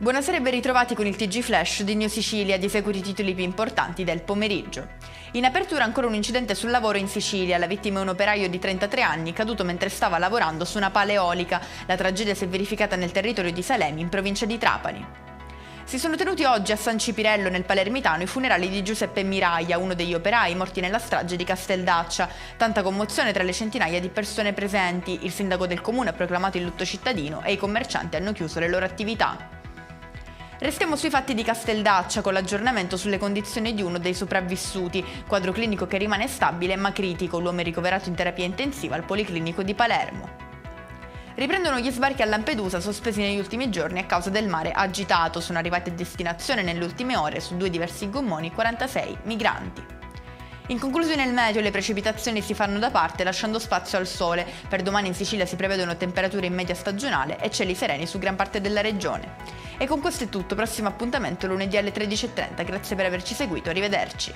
Buonasera e ben ritrovati con il TG Flash di New Sicilia, di seguito i titoli più importanti del pomeriggio. In apertura ancora un incidente sul lavoro in Sicilia, la vittima è un operaio di 33 anni caduto mentre stava lavorando su una pala eolica. La tragedia si è verificata nel territorio di Salemi, in provincia di Trapani. Si sono tenuti oggi a San Cipirello, nel Palermitano, i funerali di Giuseppe Miraglia, uno degli operai morti nella strage di Casteldaccia. Tanta commozione tra le centinaia di persone presenti. Il sindaco del comune ha proclamato il lutto cittadino e i commercianti hanno chiuso le loro attività. Restiamo sui fatti di Casteldaccia con l'aggiornamento sulle condizioni di uno dei sopravvissuti, quadro clinico che rimane stabile ma critico. L'uomo è ricoverato in terapia intensiva al Policlinico di Palermo. Riprendono gli sbarchi a Lampedusa sospesi negli ultimi giorni a causa del mare agitato. Sono arrivati a destinazione nelle ultime ore su 2 diversi gommoni 46 migranti. In conclusione il meteo, le precipitazioni si fanno da parte lasciando spazio al sole. Per domani in Sicilia si prevedono temperature in media stagionale e cieli sereni su gran parte della regione. E con questo è tutto, prossimo appuntamento lunedì alle 13:30. Grazie per averci seguito, arrivederci.